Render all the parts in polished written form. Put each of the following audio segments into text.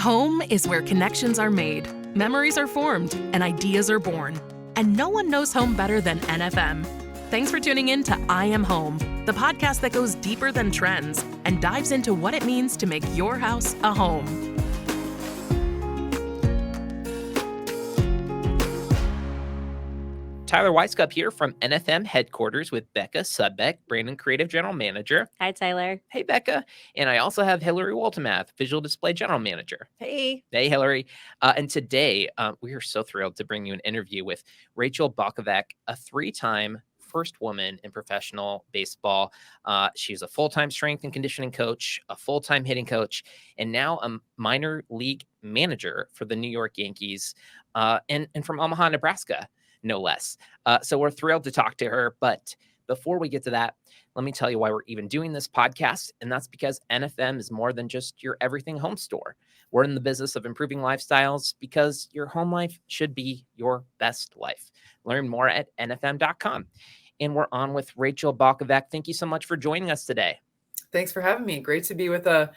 Home is where connections are made, memories are formed, and ideas are born. And no one knows home better than NFM. Thanks for tuning in to I Am Home, the podcast that goes deeper than trends and dives into what it means to make your house a home. Tyler Weiskup here from NFM headquarters with Becca Sudbeck, Brand and Creative General Manager. Hi, Tyler. Hey, Becca. And I also have Hilary Waltemath, Visual Display General Manager. Hey. Hey, Hilary. And today, we are so thrilled to bring you an interview with Rachel Balkovec, a three-time first woman in professional baseball. She's a full-time strength and conditioning coach, a full-time hitting coach, and now a minor league manager for the New York Yankees, and from Omaha, Nebraska. No less. So we're thrilled to talk to her. But before we get to that, let me tell you why we're even doing this podcast. And that's because NFM is more than just your everything home store. We're in the business of improving lifestyles because your home life should be your best life. Learn more at nfm.com. And we're on with Rachel Balkovec. Thank you so much for joining us today. Thanks for having me. Great to be with a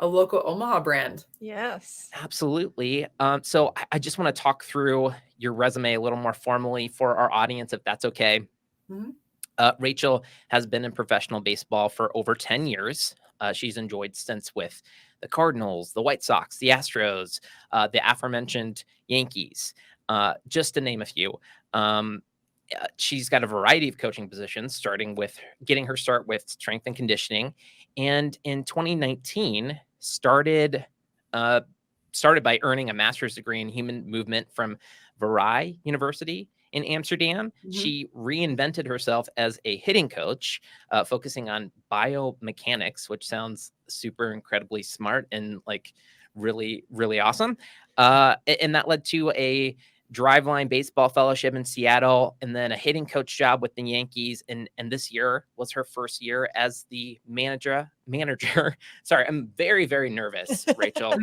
local Omaha brand. Yes. Absolutely. So I just want to talk through your resume a little more formally for our audience, if that's okay. Mm-hmm. Rachel has been in professional baseball for over 10 years. She's enjoyed stints with the Cardinals, the White Sox, the Astros, the aforementioned Yankees, just to name a few. She's got a variety of coaching positions, starting with getting her start with strength and conditioning. And in 2019, started by earning a master's degree in human movement from Vrij University in Amsterdam. Mm-hmm. She reinvented herself as a hitting coach, focusing on biomechanics, which sounds super incredibly smart and like really, really awesome. And that led to a driveline baseball fellowship in Seattle, and then a hitting coach job with the Yankees. And this year was her first year as the manager. Sorry, I'm very, very nervous, Rachel.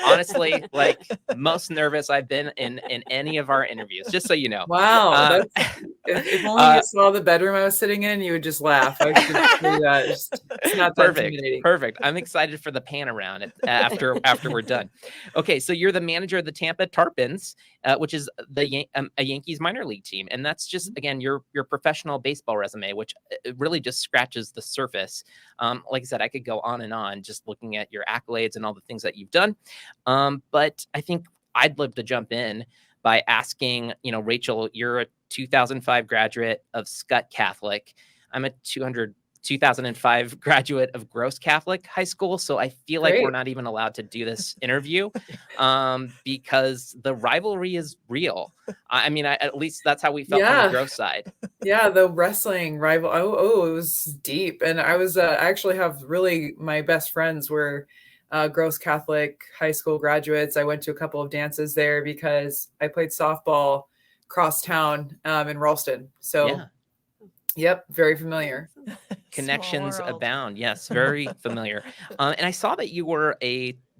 Honestly, like most nervous I've been in any of our interviews, just so you know. Wow. If only you saw the bedroom I was sitting in, you would just laugh. I should do that. It's not that intimidating. Perfect. I'm excited for the pan around after we're done. Okay, so you're the manager of the Tampa Tarpons, which is a Yankees minor league team. And that's just, again, your professional baseball resume, which really just scratches the surface. Like I said, I could go on and on just looking at your accolades and all the things that you've done. But I think I'd love to jump in by asking, Rachel, you're a 2005 graduate of Scott Catholic. I'm a 2005 graduate of Gross Catholic High School. So I feel like we're not even allowed to do this interview because the rivalry is real. I mean, at least that's how we felt on the Gross side. Yeah, the wrestling rival. Oh, it was deep. And I was I actually have really my best friends were Gross Catholic High School graduates. I went to a couple of dances there because I played softball cross town in Ralston. So yeah. Yep, very familiar. Connections abound. Yes, very familiar. And I saw that you were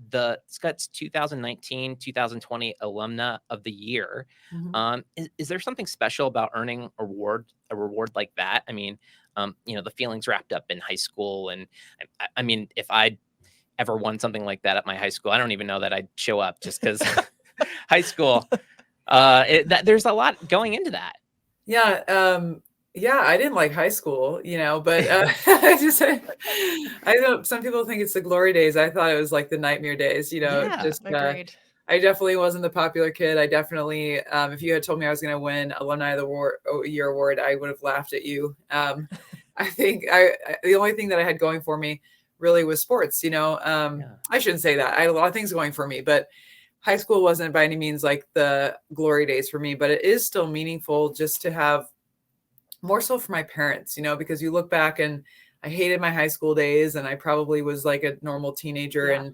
the Scott's 2019-2020 alumna of the year. Mm-hmm. Is there something special about earning a reward like that? I mean, the feelings wrapped up in high school. And I mean, if I ever won something like that at my high school, I don't even know that I'd show up just because high school, there's a lot going into that. Yeah. Yeah, I didn't like high school, but I know some people think it's the glory days. I thought it was like the nightmare days, Agreed. I definitely wasn't the popular kid. I definitely, if you had told me I was going to win Alumni of the Year award, I would have laughed at you. I think the only thing that I had going for me really was sports, I shouldn't say that. I had a lot of things going for me, but high school wasn't by any means like the glory days for me, but it is still meaningful just to have more so for my parents, because you look back and I hated my high school days and I probably was like a normal teenager and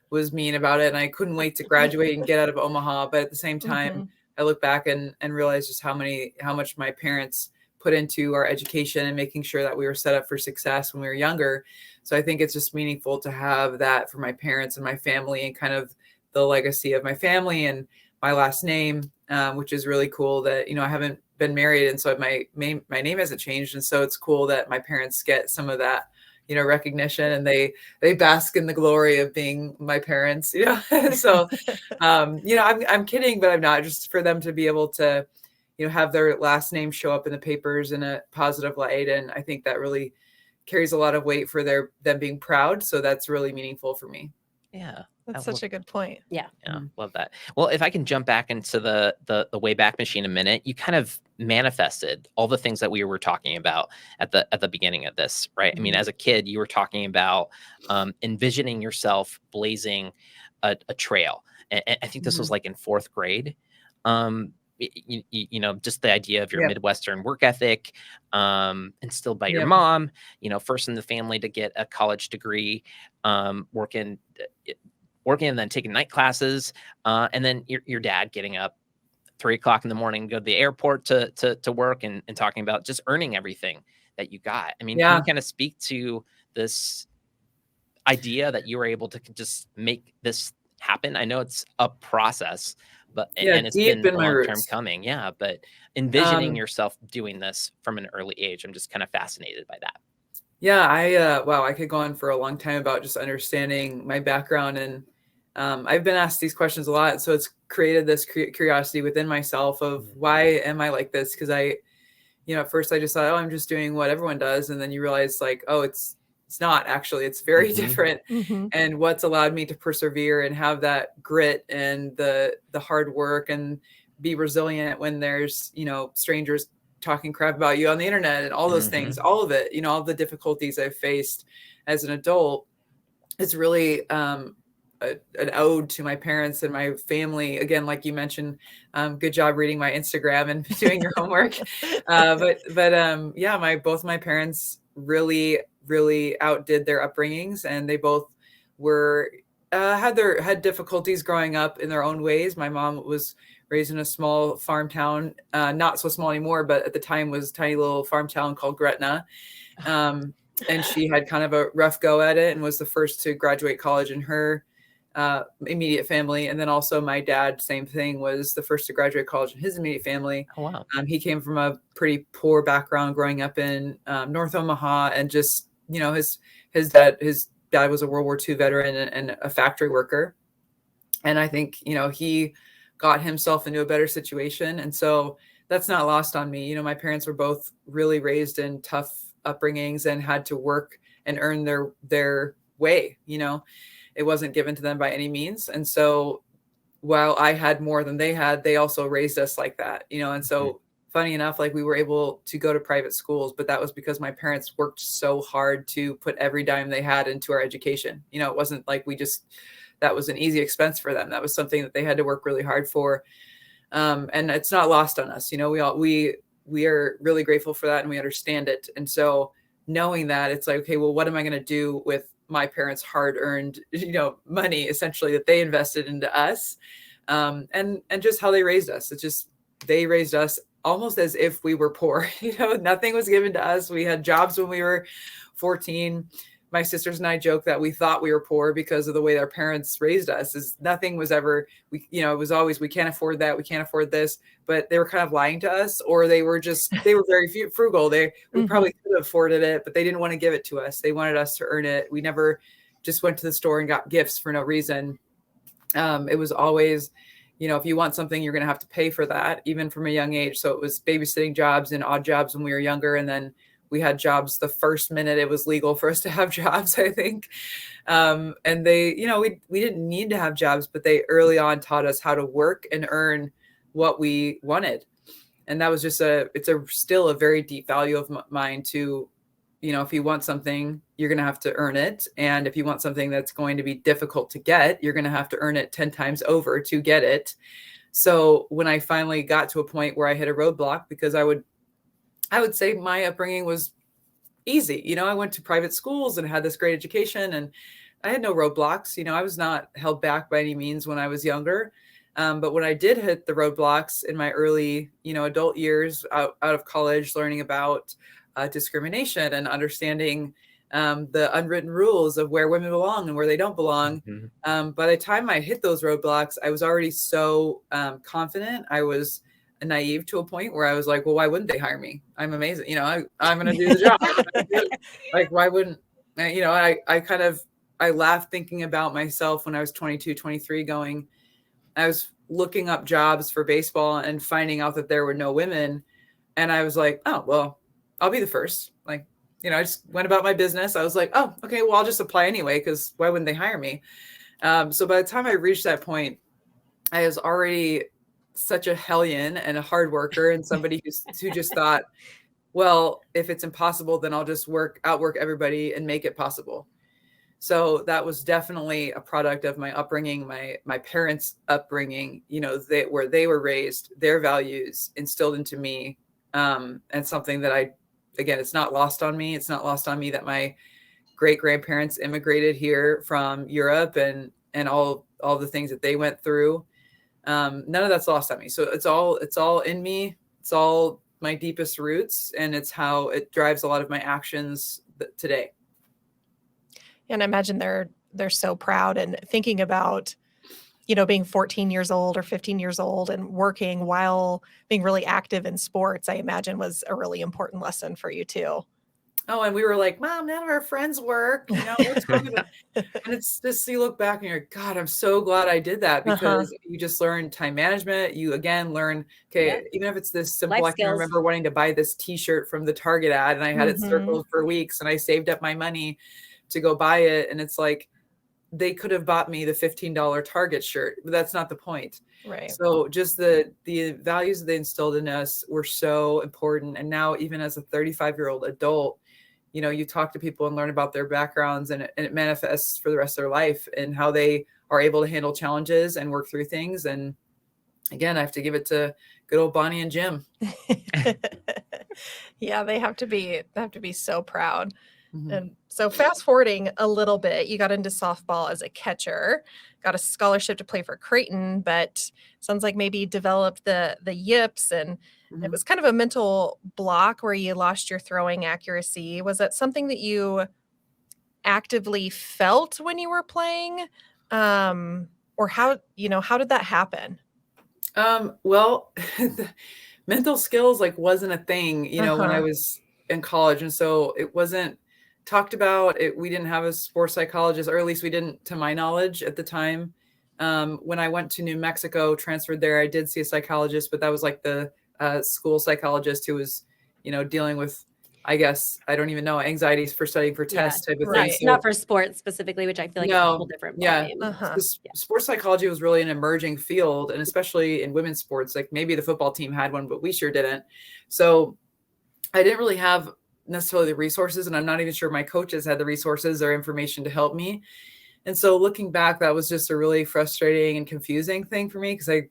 was mean about it. And I couldn't wait to graduate and get out of Omaha. But at the same time, I look back and realize just how much my parents put into our education and making sure that we were set up for success when we were younger. So I think it's just meaningful to have that for my parents and my family and kind of the legacy of my family and my last name, which is really cool that, I haven't been married. And so my name hasn't changed. And so it's cool that my parents get some of that recognition, and they bask in the glory of being my parents, So, I'm kidding, but I'm not, just for them to be able to, have their last name show up in the papers in a positive light. And I think that really carries a lot of weight for them being proud. So that's really meaningful for me. Yeah. That's such a good point. Yeah. Love that. Well, if I can jump back into the Wayback Machine a minute, you kind of manifested all the things that we were talking about at the beginning of this, right? I mean, as a kid, you were talking about envisioning yourself blazing a trail. And I think this was like in 4th grade. Just the idea of your Midwestern work ethic, instilled by your mom, first in the family to get a college degree, working and then taking night classes, and then your dad getting up 3:00 in the morning, go to the airport to work, and talking about just earning everything that you got. I mean, can you kind of speak to this idea that you were able to just make this happen? I know it's a process, but and it's been a long time coming. Yeah. But envisioning yourself doing this from an early age, I'm just kind of fascinated by that. Yeah, I could go on for a long time about just understanding my background. And I've been asked these questions a lot. So it's created this curiosity within myself of why am I like this? Because at first I just thought, I'm just doing what everyone does. And then you realize like, it's not actually, it's very different. And what's allowed me to persevere and have that grit and the hard work and be resilient when there's, strangers talking crap about you on the internet and all those things, all of it, all the difficulties I've faced as an adult. It's really an ode to my parents and my family. Again, like you mentioned, good job reading my Instagram and doing your homework. Both my parents really outdid their upbringings, and they both were had difficulties growing up in their own ways. My mom was raised in a small farm town, not so small anymore, but at the time was a tiny little farm town called Gretna. And she had kind of a rough go at it and was the first to graduate college in her immediate family. And then also my dad, same thing, was the first to graduate college in his immediate family. Oh, wow. He came from a pretty poor background growing up in North Omaha, and just, his dad was a World War II veteran and a factory worker. And I think, he got himself into a better situation. And so that's not lost on me. My parents were both really raised in tough upbringings and had to work and earn their way. It wasn't given to them by any means. And so while I had more than they had, they also raised us like that, and so funny enough, like we were able to go to private schools, but that was because my parents worked so hard to put every dime they had into our education. It wasn't like that was an easy expense for them. That was something that they had to work really hard for. And it's not lost on us. We are really grateful for that, and we understand it. And so knowing that, it's like, okay, well, what am I going to do with my parents' hard-earned, money, essentially, that they invested into us, and just how they raised us. It's just, they raised us almost as if we were poor. Nothing was given to us. We had jobs when we were 14. My sisters and I joke that we thought we were poor because of the way our parents raised us. Is nothing was ever, it was always, we can't afford that, we can't afford this, but they were kind of lying to us, or they were very frugal. We probably could have afforded it, but they didn't want to give it to us. They wanted us to earn it. We never just went to the store and got gifts for no reason. It was always, if you want something, you're going to have to pay for that, even from a young age. So it was babysitting jobs and odd jobs when we were younger. And then we had jobs the first minute it was legal for us to have jobs, I think. And they, we didn't need to have jobs, but they early on taught us how to work and earn what we wanted. And that was just still a very deep value of mine to, if you want something, you're going to have to earn it. And if you want something that's going to be difficult to get, you're going to have to earn it 10 times over to get it. So when I finally got to a point where I hit a roadblock, because I would say my upbringing was easy. I went to private schools and had this great education, and I had no roadblocks. I was not held back by any means when I was younger. But when I did hit the roadblocks in my early, adult years out of college, learning about discrimination and understanding the unwritten rules of where women belong and where they don't belong. By the time I hit those roadblocks, I was already so confident. I was naive to a point where I was like, well, why wouldn't they hire me? I'm amazing. I'm going to do the job. Like, why wouldn't I laughed thinking about myself when I was 22, 23 I was looking up jobs for baseball and finding out that there were no women. And I was like, oh, well, I'll be the first. Like, I just went about my business. I was like, oh, okay, well, I'll just apply anyway, because why wouldn't they hire me? So by the time I reached that point, I was already such a hellion and a hard worker and somebody who just thought, well, if it's impossible, then I'll just outwork everybody and make it possible. So that was definitely a product of my upbringing, my parents' upbringing, where they were raised, their values instilled into me. And something that again, it's not lost on me. It's not lost on me that my great grandparents immigrated here from Europe and all the things that they went through. None of that's lost on me. So it's all in me. It's all my deepest roots, and it's how it drives a lot of my actions today. And I imagine they're so proud, and thinking about, being 14 years old or 15 years old and working while being really active in sports, I imagine was a really important lesson for you too. Oh, and we were like, Mom, none of our friends work, what's going on? And it's just, you look back and you're like, God, I'm so glad I did that, because you just learn time management. You again learn, okay, even if it's this simple, I can remember wanting to buy this t-shirt from the Target ad, and I had it circled for weeks, and I saved up my money to go buy it. And it's like, they could have bought me the $15 Target shirt, but that's not the point. Right. So just the values that they instilled in us were so important. And now, even as a 35-year-old adult, you talk to people and learn about their backgrounds, and it manifests for the rest of their life and how they are able to handle challenges and work through things. And again, I have to give it to good old Bonnie and Jim. Yeah, they have to be so proud. Mm-hmm. And so fast forwarding a little bit, you got into softball as a catcher, got a scholarship to play for Creighton, but sounds like maybe developed the yips, and it was kind of a mental block where you lost your throwing accuracy. Was that something that you actively felt when you were playing? Or how did that happen? Well, mental skills wasn't a thing, when I was in college. And so it wasn't talked about. We didn't have a sports psychologist, or at least we didn't, to my knowledge at the time. When I went to New Mexico, transferred there, I did see a psychologist, but that was like the school psychologist who was, dealing with, I guess, I don't even know, anxieties for studying for tests type of thing. So, not for sports specifically, which I feel like is a whole different ballgame. Sports psychology was really an emerging field, and especially in women's sports, like maybe the football team had one, but we sure didn't. So I didn't really have necessarily the resources, and I'm not even sure my coaches had the resources or information to help me. And so looking back, that was just a really frustrating and confusing thing for me, because I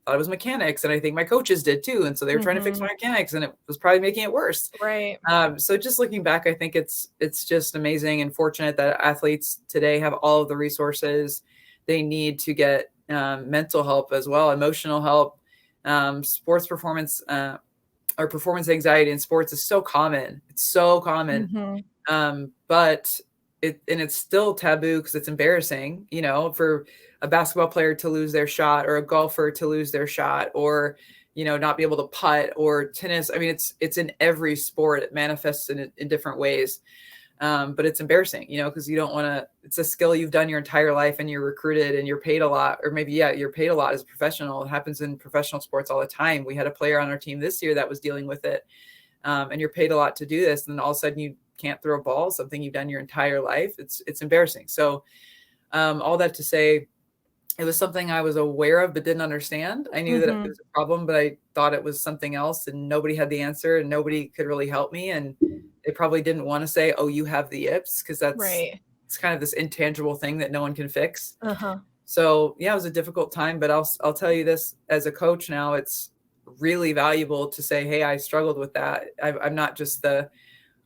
thought it was mechanics, and I think my coaches did too. And so they were trying to fix my mechanics, and it was probably making it worse. Right. So just looking back, I think it's just amazing and fortunate that athletes today have all of the resources they need to get mental help as well, emotional help. Sports performance or performance anxiety in sports is so common. It's so common. But it's still taboo because it's embarrassing, for a basketball player to lose their shot, or a golfer to lose their shot, or, not be able to putt, or tennis. I mean, it's in every sport. It manifests in different ways. But it's embarrassing, because you don't want to, it's a skill you've done your entire life, and you're recruited and you're paid a lot, or maybe, you're paid a lot as a professional. It happens in professional sports all the time. We had a player on our team this year that was dealing with it. And you're paid a lot to do this. And then all of a sudden you can't throw a ball, something you've done your entire life. It's embarrassing. So all that to say, it was something I was aware of, but didn't understand. I knew that it was a problem, but I thought it was something else, and nobody had the answer, and nobody could really help me. And they probably didn't want to say, oh, you have the yips, because that's right. It's kind of this intangible thing that no one can fix. So yeah, it was a difficult time, but I'll tell you this, as a coach now, it's really valuable to say, hey, I struggled with that. I'm not just the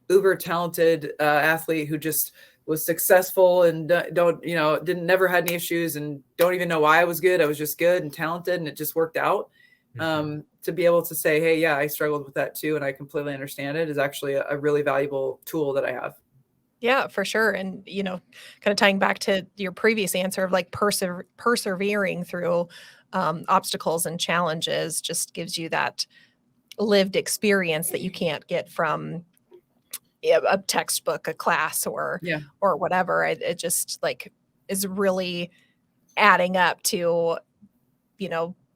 uber talented athlete who just was successful and never had any issues and don't even know why I was good. I was just good and talented, and it just worked out. To be able to say, hey, yeah, I struggled with that too, and I completely understand it, is actually a really valuable tool that I have. Yeah, for sure. And, kind of tying back to your previous answer of like persevering through obstacles and challenges just gives you that lived experience that you can't get from a textbook, a class, or whatever. It just like is really adding up to,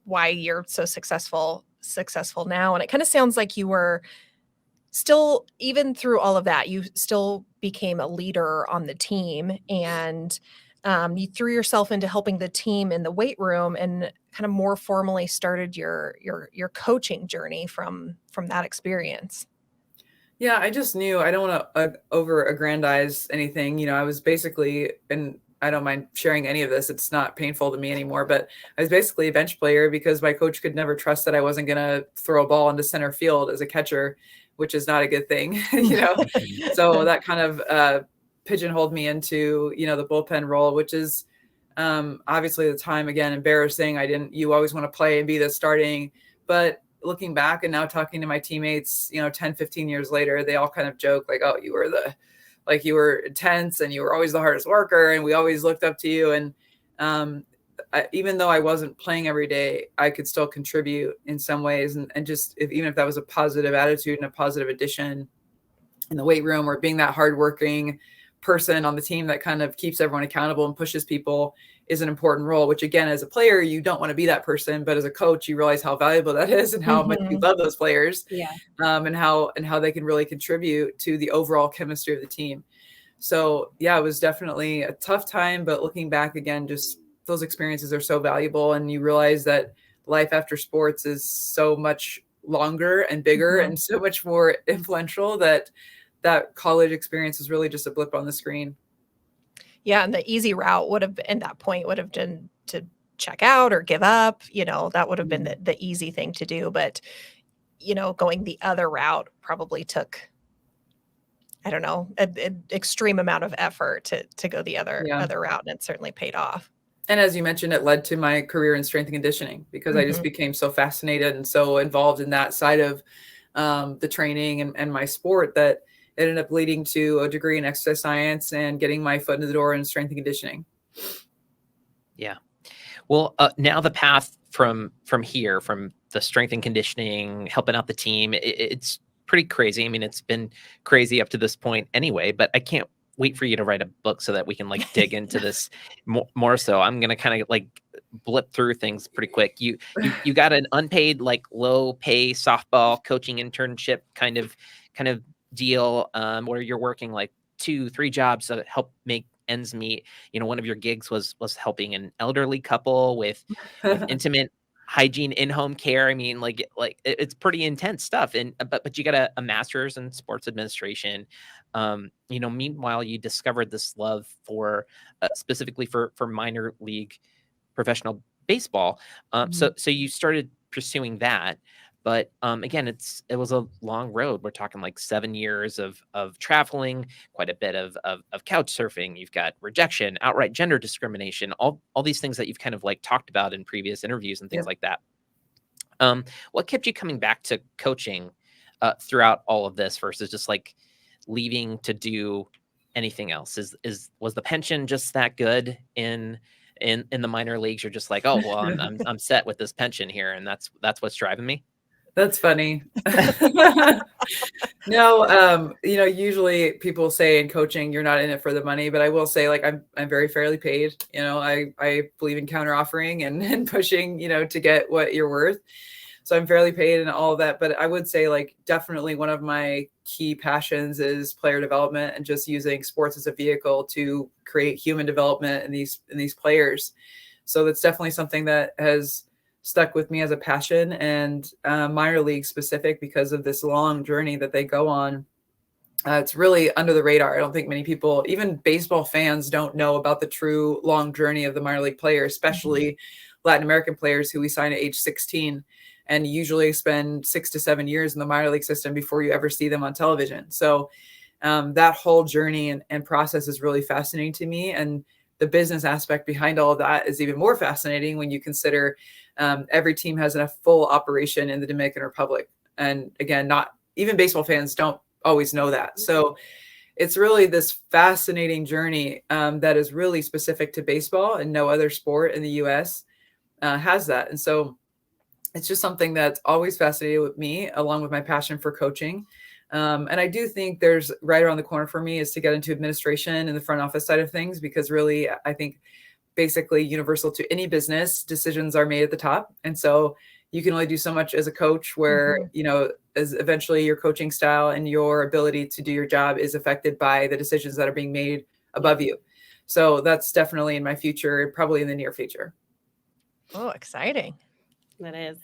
why you're so successful now. And it kind of sounds like you were still, even through all of that, you still became a leader on the team, and you threw yourself into helping the team in the weight room, and kind of more formally started your coaching journey from that experience. Yeah, I just knew I don't want to over aggrandize anything. I was basically, and I don't mind sharing any of this, it's not painful to me anymore, but I was basically a bench player because my coach could never trust that I wasn't going to throw a ball into center field as a catcher, which is not a good thing, So that kind of pigeonholed me into, the bullpen role, which is obviously at the time, again, embarrassing. You always want to play and be the starting, but looking back and now talking to my teammates, 10, 15 years later, they all kind of joke like, oh, you were intense and you were always the hardest worker and we always looked up to you. And even though I wasn't playing every day, I could still contribute in some ways. And just even if that was a positive attitude and a positive addition in the weight room, or being that hardworking person on the team that kind of keeps everyone accountable and pushes people, is an important role, which again, as a player, you don't want to be that person, but as a coach, you realize how valuable that is and how much you love those players, and how they can really contribute to the overall chemistry of the team. So yeah, it was definitely a tough time, but looking back again, just those experiences are so valuable, and you realize that life after sports is so much longer and bigger and so much more influential that college experience is really just a blip on the screen. Yeah. And the easy route would have, at that point, would have been to check out or give up. That would have been the easy thing to do. But, going the other route probably took, I don't know, an extreme amount of effort to go the other route. And it certainly paid off. And as you mentioned, it led to my career in strength and conditioning because I just became so fascinated and so involved in that side of the training and my sport that it ended up leading to a degree in exercise science and getting my foot in the door in strength and conditioning. Yeah. Well, now the path from here, from the strength and conditioning, helping out the team, it's pretty crazy. I mean, it's been crazy up to this point anyway, but I can't wait for you to write a book so that we can dig into this more so. I'm going to kind of blip through things pretty quick. You got an unpaid, low pay softball coaching internship kind of deal, where you're working 2-3 jobs to help make ends meet. One of your gigs was helping an elderly couple with intimate hygiene in-home care. I mean, it's pretty intense stuff. And but you got a master's in sports administration. Meanwhile, you discovered this love for specifically for minor league professional baseball. So you started pursuing that. But again, it was a long road. We're talking 7 years of traveling, quite a bit of couch surfing. You've got rejection, outright gender discrimination, all these things that you've kind of talked about in previous interviews and things like that. What kept you coming back to coaching throughout all of this versus just leaving to do anything else? Was the pension just that good in the minor leagues? You're just oh, well, I'm set with this pension here, and that's what's driving me. That's funny. No, usually people say in coaching, you're not in it for the money, but I will say I'm very fairly paid. I believe in counter offering and pushing, to get what you're worth. So I'm fairly paid and all of that. But I would say definitely one of my key passions is player development and just using sports as a vehicle to create human development in these players. So that's definitely something that has stuck with me as a passion, and minor league specific because of this long journey that they go on. It's really under the radar. I don't think many people, even baseball fans, don't know about the true long journey of the minor league player, especially Latin American players who we sign at age 16 and usually spend 6 to 7 years in the minor league system before you ever see them on television. So that whole journey and process is really fascinating to me. And the business aspect behind all of that is even more fascinating when you consider every team has a full operation in the Dominican Republic. And again, not even baseball fans don't always know that. So it's really this fascinating journey that is really specific to baseball, and no other sport in the US has that. And so it's just something that's always fascinated with me, along with my passion for coaching. And I do think there's right around the corner for me is to get into administration and the front office side of things, because really, I think basically universal to any business, decisions are made at the top. And so you can only do so much as a coach where, as eventually your coaching style and your ability to do your job is affected by the decisions that are being made above you. So that's definitely in my future, probably in the near future. Oh, exciting. That is.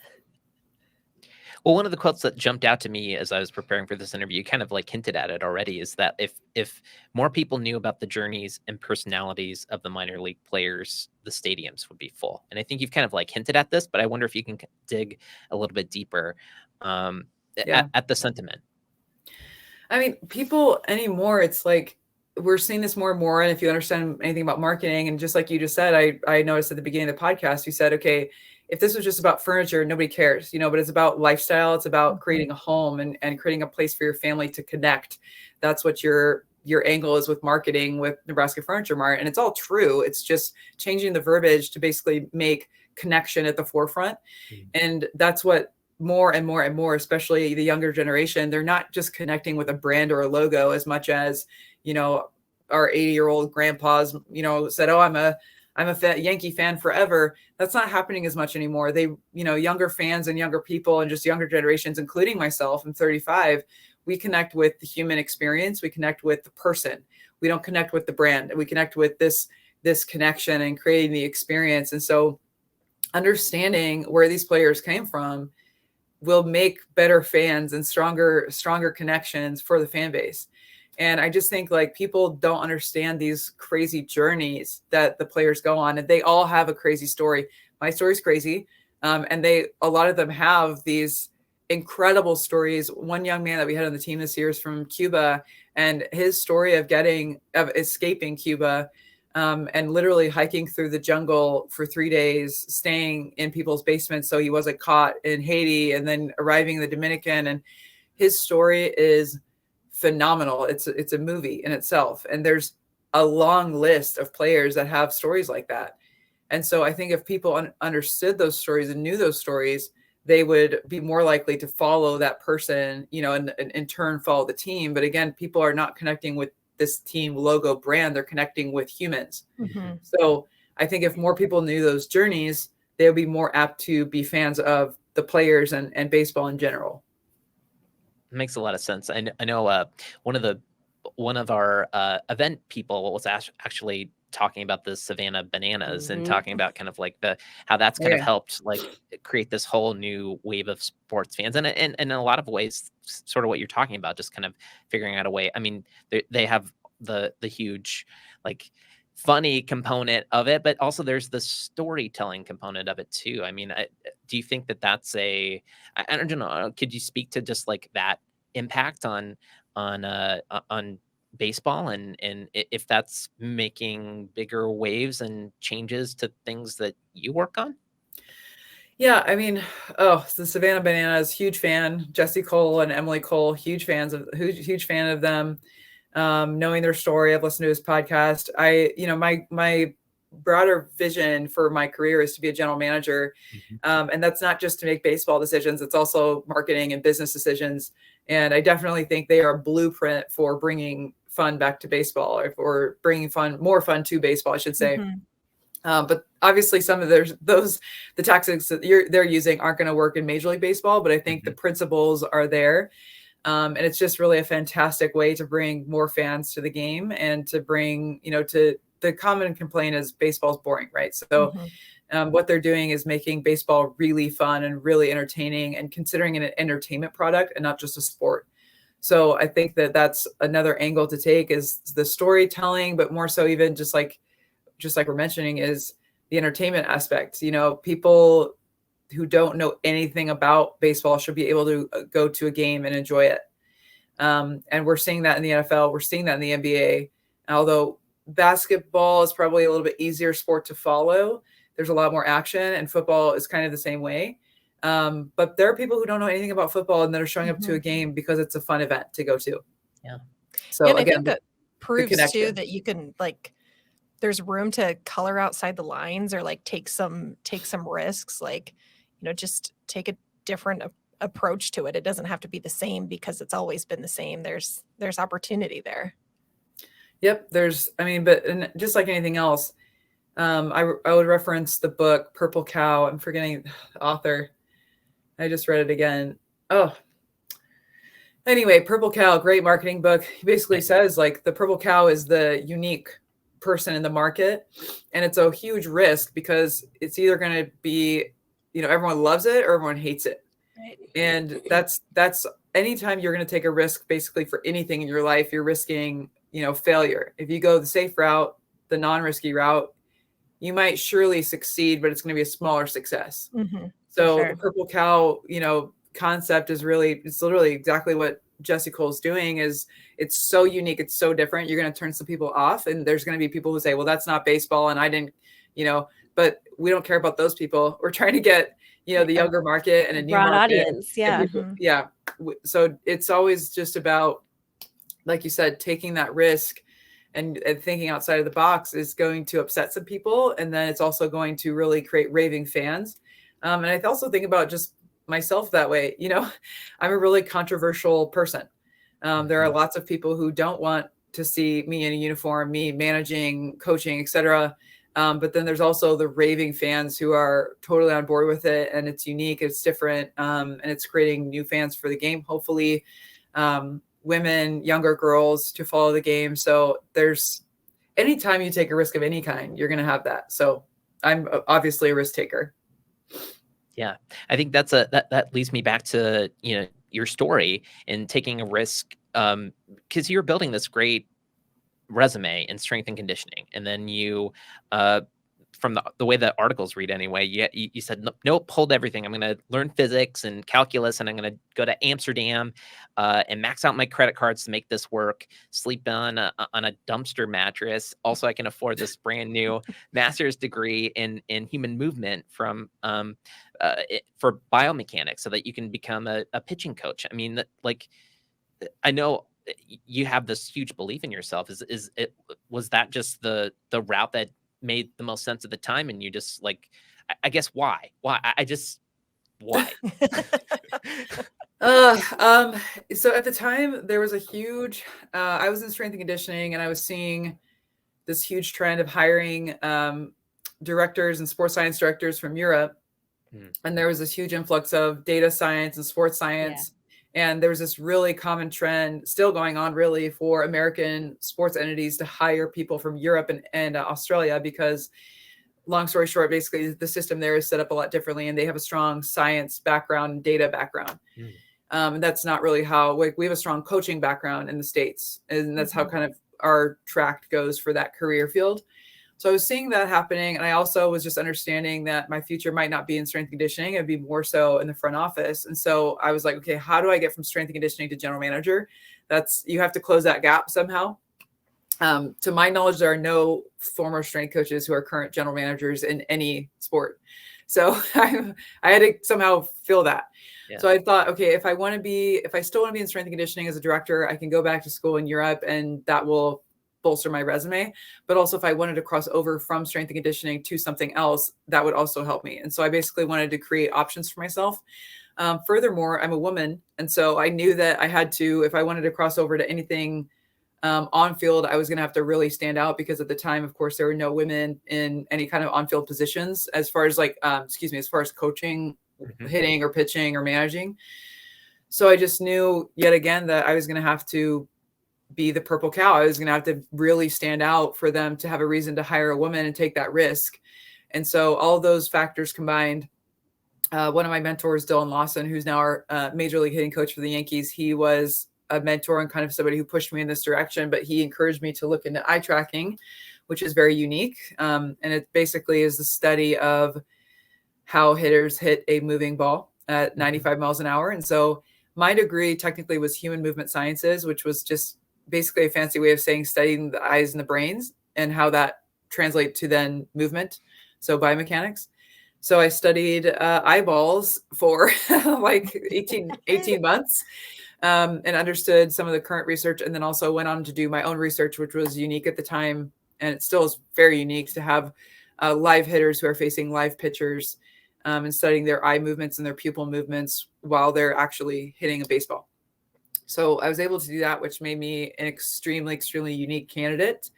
Well, one of the quotes that jumped out to me as I was preparing for this interview, kind of like hinted at it already, is that if more people knew about the journeys and personalities of the minor league players, the stadiums would be full. And I think you've kind of like hinted at this, but I wonder if you can dig a little bit deeper at the sentiment. I mean, people anymore, it's like we're seeing this more and more. And if you understand anything about marketing, and just like you just said, I noticed at the beginning of the podcast, you said, okay, if this was just about furniture, nobody cares, but it's about lifestyle. It's about creating a home and creating a place for your family to connect. That's what your angle is with marketing with Nebraska Furniture Mart. And it's all true. It's just changing the verbiage to basically make connection at the forefront. And that's what more and more and more, especially the younger generation, they're not just connecting with a brand or a logo as much as, our 80-year-old grandpas, said, oh, I'm a Yankee fan forever. That's not happening as much anymore. They, younger fans and younger people and just younger generations, including myself, I'm 35. We connect with the human experience. We connect with the person. We don't connect with the brand. We connect with this connection and creating the experience. And so understanding where these players came from will make better fans and stronger connections for the fan base. And I just think like people don't understand these crazy journeys that the players go on, and they all have a crazy story. My story's crazy. And a lot of them have these incredible stories. One young man that we had on the team this year is from Cuba, and his story of escaping Cuba, and literally hiking through the jungle for 3 days, staying in people's basements so he wasn't caught in Haiti, and then arriving in the Dominican. And his story is phenomenal. It's a movie in itself. And there's a long list of players that have stories like that. And so I think if people understood those stories and knew those stories, they would be more likely to follow that person, and in turn follow the team. But again, people are not connecting with this team logo brand. They're connecting with humans. So I think if more people knew those journeys, they would be more apt to be fans of the players and baseball in general. It makes a lot of sense. I know one of our event people was actually talking about the Savannah Bananas and talking about kind of like how that's kind of helped like create this whole new wave of sports fans. And in a lot of ways, sort of what you're talking about, just kind of figuring out a way. I mean, they have the huge like funny component of it, but also there's the storytelling component of it too. I mean, do you think that that's I don't know, could you speak to just like that impact on baseball and if that's making bigger waves and changes to things that you work on? Yeah, I mean, the Savannah Bananas, huge fan. Jesse Cole and Emily Cole, huge fan of them. Knowing their story, I've listened to his podcast. My broader vision for my career is to be a general manager. And that's not just to make baseball decisions. It's also marketing and business decisions. And I definitely think they are a blueprint for bringing fun back to baseball, or bringing more fun to baseball, I should say. But obviously some of the tactics that they're using aren't going to work in Major League Baseball, but I think the principles are there. And it's just really a fantastic way to bring more fans to the game and to bring, to the common complaint is baseball's boring, right? So what they're doing is making baseball really fun and really entertaining, and considering it an entertainment product and not just a sport. So I think that that's another angle to take, is the storytelling, but more so even just like we're mentioning, is the entertainment aspect. People who don't know anything about baseball should be able to go to a game and enjoy it. And we're seeing that in the NFL. We're seeing that in the NBA. Although basketball is probably a little bit easier sport to follow, there's a lot more action, and football is kind of the same way. But there are people who don't know anything about football and that are showing up to a game because it's a fun event to go to. Yeah. So and again, I think that proves too that you can there's room to color outside the lines, or take some risks, just take a different approach to it. It doesn't have to be the same because it's always been the same. There's opportunity there. Yep. And just like anything else, I would reference the book Purple Cow. I'm forgetting the author. I just read it again. Oh, anyway, Purple Cow, great marketing book. He basically says like the purple cow is the unique person in the market, and it's a huge risk because it's either going to be, everyone loves it or everyone hates it. Right. And that's anytime you're going to take a risk, basically for anything in your life, you're risking, failure. If you go the safe route, the non-risky route, you might surely succeed, but it's going to be a smaller success. Mm-hmm. So Sure. the purple cow, concept is it's literally exactly what Jesse Cole's doing. Is it's so unique, it's so different. You're going to turn some people off, and there's going to be people who say, well, that's not baseball, and I didn't, but we don't care about those people. We're trying to get, the younger market and a new broad market. audience. Yeah. Yeah. So it's always just about, like you said, taking that risk and thinking outside of the box is going to upset some people. And then it's also going to really create raving fans. And I also think about just myself that way. I'm a really controversial person. There are lots of people who don't want to see me in a uniform, me managing, coaching, etc. But then there's also the raving fans who are totally on board with it, and it's unique, it's different, and it's creating new fans for the game. Hopefully, women, younger girls to follow the game. So there's anytime you take a risk of any kind, you're going to have that. So I'm obviously a risk taker. Yeah, I think that leads me back to your story and taking a risk, because you're building this great resume in strength and conditioning, and then you from the way the articles read anyway, you said nope, hold everything. I'm going to learn physics and calculus, and I'm going to go to Amsterdam and max out my credit cards to make this work. Sleep on a dumpster mattress. Also, I can afford this brand new master's degree in human movement from for biomechanics, so that you can become a pitching coach. I mean, I know you have this huge belief in yourself. Was that just the route that made the most sense at the time, and you just I guess why why. So at the time there was a huge I was in strength and conditioning, and I was seeing this huge trend of hiring directors and sports science directors from Europe. And there was this huge influx of data science and sports science. Yeah. And there was this really common trend still going on really for American sports entities to hire people from Europe and Australia, because long story short, basically the system there is set up a lot differently, and they have a strong science background and data background. And that's not really how we have a strong coaching background in the States. And that's how kind of our track goes for that career field. So I was seeing that happening. And I also was just understanding that my future might not be in strength and conditioning. It'd be more so in the front office. And so I was like, okay, how do I get from strength and conditioning to general manager? You have to close that gap somehow. To my knowledge, there are no former strength coaches who are current general managers in any sport. So I had to somehow fill that. Yeah. So I thought, okay, if I still want to be in strength and conditioning as a director, I can go back to school in Europe, and that will bolster my resume. But also if I wanted to cross over from strength and conditioning to something else, that would also help me. And so I basically wanted to create options for myself. Furthermore, I'm a woman. And so I knew that I had to, if I wanted to cross over to anything on field, I was going to have to really stand out, because at the time, of course, there were no women in any kind of on-field positions as far as as far as coaching, hitting or pitching or managing. So I just knew yet again that I was going to have to be the purple cow. I was going to have to really stand out for them to have a reason to hire a woman and take that risk. And so all those factors combined, one of my mentors, Dylan Lawson, who's now our major league hitting coach for the Yankees, he was a mentor and kind of somebody who pushed me in this direction, but he encouraged me to look into eye tracking, which is very unique. And it basically is the study of how hitters hit a moving ball at 95 miles an hour. And so my degree technically was human movement sciences, which was just basically a fancy way of saying studying the eyes and the brains and how that translates to then movement. So biomechanics. So I studied eyeballs for 18 months and understood some of the current research, and then also went on to do my own research, which was unique at the time. And it still is very unique to have live hitters who are facing live pitchers and studying their eye movements and their pupil movements while they're actually hitting a baseball. So I was able to do that, which made me an extremely, extremely unique candidate.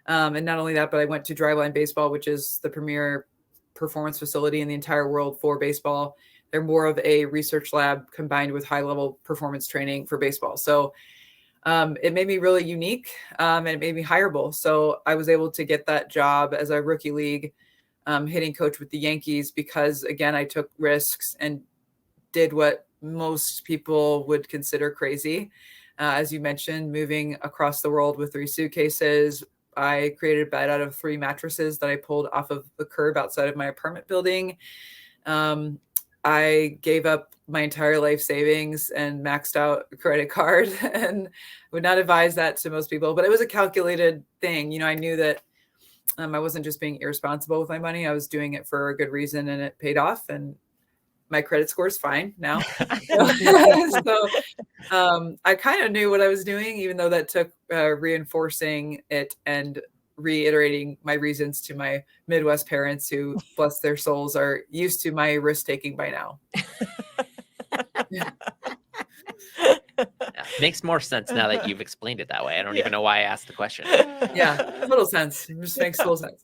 And not only that, but I went to Driveline Baseball, which is the premier performance facility in the entire world for baseball. They're more of a research lab combined with high-level performance training for baseball. So it made me really unique, and it made me hireable. So I was able to get that job as a rookie league hitting coach with the Yankees because, again, I took risks and did what most people would consider crazy. As you mentioned, moving across the world with 3 suitcases. I created a bed out of 3 mattresses that I pulled off of the curb outside of my apartment building. I gave up my entire life savings and maxed out a credit card, and would not advise that to most people, but it was a calculated thing. I knew that I wasn't just being irresponsible with my money. I was doing it for a good reason, and it paid off, and my credit score is fine now. So I kind of knew what I was doing, even though that took reinforcing it and reiterating my reasons to my Midwest parents, who, bless their souls, are used to my risk taking by now. Yeah, makes more sense now that you've explained it that way. I don't even know why I asked the question. Yeah, total sense. It just makes total sense.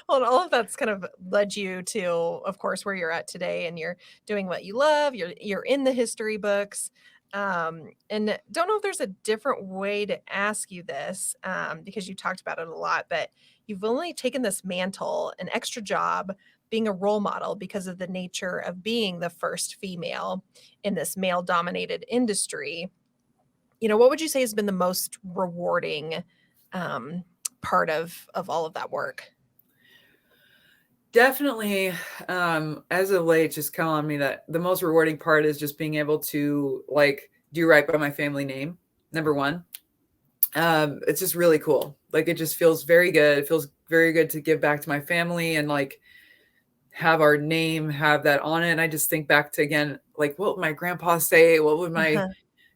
Well, and all of that's kind of led you to, of course, where you're at today, and you're doing what you love. You're in the history books. And don't know if there's a different way to ask you this, because you talked about it a lot, but you've only taken this mantle, an extra job, being a role model because of the nature of being the first female in this male-dominated industry. What would you say has been the most rewarding part of all of that work? Definitely, as of late, just telling me that the most rewarding part is just being able to do right by my family name. Number one, it's just really cool. It just feels very good. It feels very good to give back to my family and have our name, have that on it. And I just think back to, again, what would my grandpa say? What would my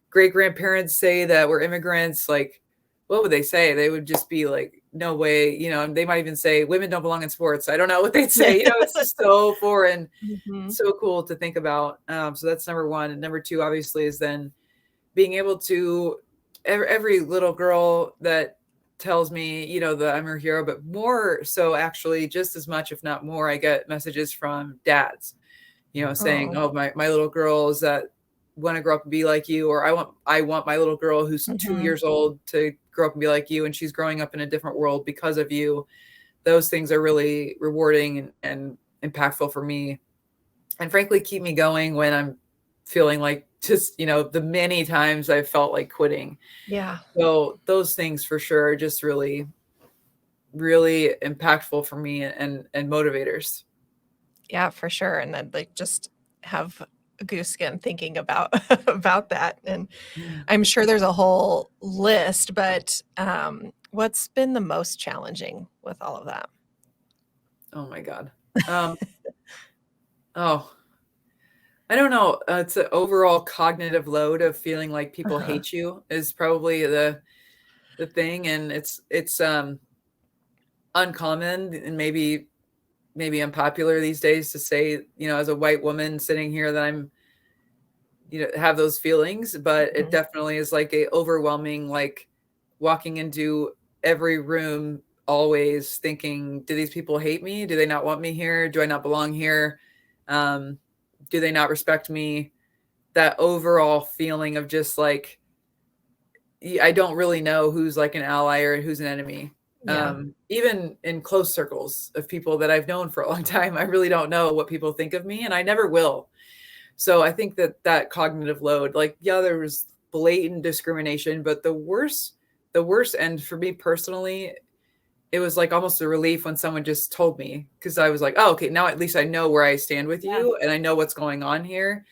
great grandparents say that were immigrants? What would they say? They would just be no way, they might even say women don't belong in sports. I don't know what they'd say. It's just so foreign, so cool to think about. So that's number one. And number two, obviously, is then being able to, every little girl that tells me, that I'm her hero, but more so actually just as much, if not more, I get messages from dads, saying, oh, my little girl is that want to grow up and be like you, or I want my little girl who's 2 years old to grow up and be like you, and she's growing up in a different world because of you. Those things are really rewarding and impactful for me, and frankly keep me going when I'm feeling just the many times I've felt like quitting. Yeah. So those things for sure are just really, really impactful for me and motivators. Yeah, for sure. And then just have a goose skin thinking about that. And I'm sure there's a whole list, but what's been the most challenging with all of that? Oh my God. I don't know. It's an overall cognitive load of feeling like people hate you is probably the thing. And it's uncommon and maybe unpopular these days to say, as a white woman sitting here, that I'm, have those feelings, but it definitely is a overwhelming, walking into every room, always thinking, do these people hate me? Do they not want me here? Do I not belong here? Do they not respect me? That overall feeling of just I don't really know who's an ally or who's an enemy. Yeah. Even in close circles of people that I've known for a long time, I really don't know what people think of me, and I never will. So I think that cognitive load, there was blatant discrimination, but the worst, and for me personally, it was almost a relief when someone just told me, because I was oh, okay, now at least I know where I stand with you, and I know what's going on here.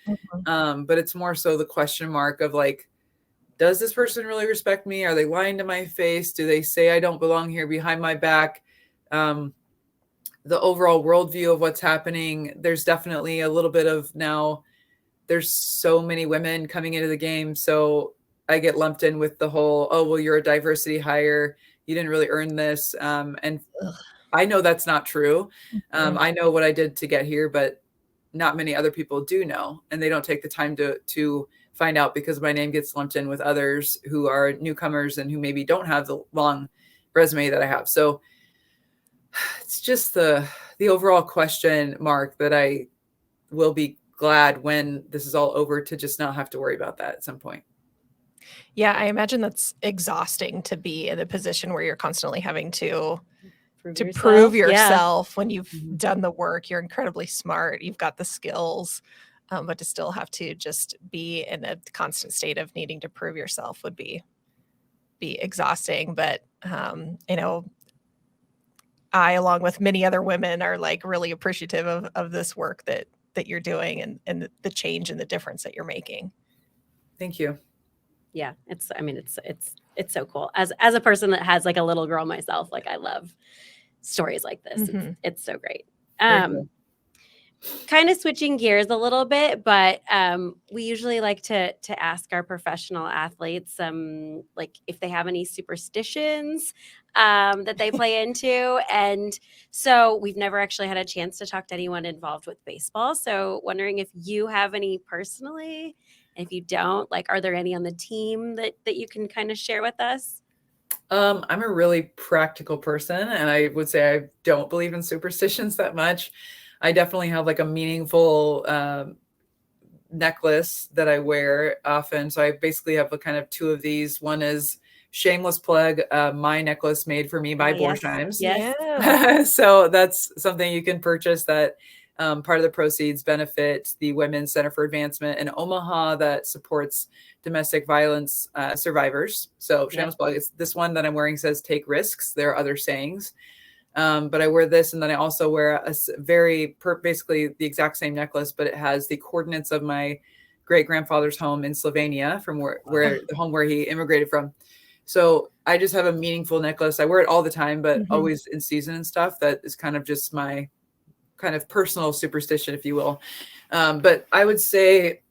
But it's more so the question mark of does this person really respect me? Are they lying to my face? Do they say I don't belong here behind my back? The overall worldview of what's happening. There's definitely a little bit of now, there's so many women coming into the game. So I get lumped in with the whole, oh, well, you're a diversity hire. You didn't really earn this. And I know that's not true. I know what I did to get here, but not many other people do know, and they don't take the time to find out, because my name gets lumped in with others who are newcomers and who maybe don't have the long resume that I have. So it's just the overall question mark that I will be glad when this is all over to just not have to worry about that at some point. Yeah, I imagine that's exhausting to be in a position where you're constantly having to prove yourself when you've done the work. You're incredibly smart. You've got the skills, but to still have to just be in a constant state of needing to prove yourself would be exhausting. But you know, I, along with many other women, are like really appreciative of this work that you're doing and the change and the difference that you're making. Thank you. Yeah, it's so cool. As a person that has like a little girl myself, like I love stories like this. It's so great. Kind of switching gears a little bit, but we usually like to ask our professional athletes like if they have any superstitions that they play into. And so we've never actually had a chance to talk to anyone involved with baseball. So wondering if you have any personally. If you don't, like, are there any on the team that you can kind of share with us? I'm a really practical person, and I would say I don't believe in superstitions that much. I definitely have like a meaningful necklace that I wear often. So I basically have a kind of two of these. One is shameless plug, my necklace made for me by Borsheim's. Yes. Yeah. So that's something you can purchase that part of the proceeds benefit the Women's Center for Advancement in Omaha that supports domestic violence survivors. So shameless plug. It's this one that I'm wearing says "Take risks." There are other sayings, but I wear this, and then I also wear a basically the exact same necklace, but it has the coordinates of my great grandfather's home in Slovenia, from where the home where he immigrated from. So I just have a meaningful necklace. I wear it all the time, but always in season and stuff. That is kind of just my kind of personal superstition, if you will. But I would say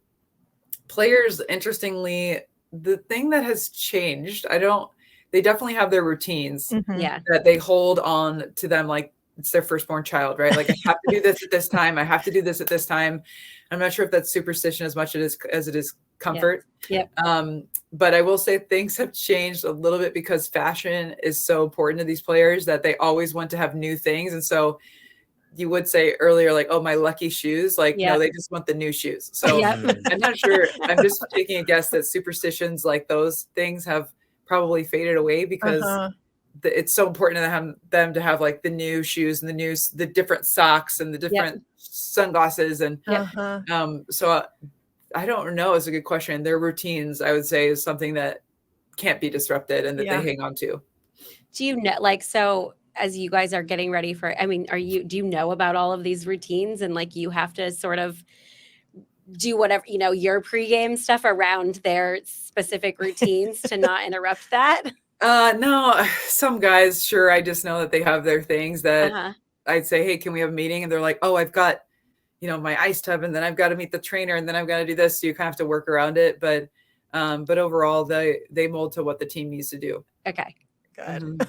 players, interestingly, the thing that has changed, they definitely have their routines that they hold on to them like it's their firstborn child, right? Like I have to do this at this time. I have to do this at this time. I'm not sure if that's superstition as much as it is comfort. But I will say things have changed a little bit because fashion is so important to these players that they always want to have new things. And so you would say earlier, like, oh, my lucky shoes. Like, no, they just want the new shoes. So I'm not sure. I'm just taking a guess that superstitions like those things have probably faded away because it's so important to them to have like the new shoes and the different socks and the different sunglasses. And so I don't know. It's a good question. Their routines, I would say, is something that can't be disrupted and that they hang on to. Do you know, like, so as you guys are getting ready for, I mean, do you know about all of these routines and like you have to sort of do whatever, your pregame stuff around their specific routines to not interrupt that? No, some guys, sure. I just know that they have their things that I'd say, hey, can we have a meeting? And they're like, oh, I've got, my ice tub, and then I've got to meet the trainer, and then I've got to do this. So you kind of have to work around it. But overall, they mold to what the team needs to do. Okay. Good.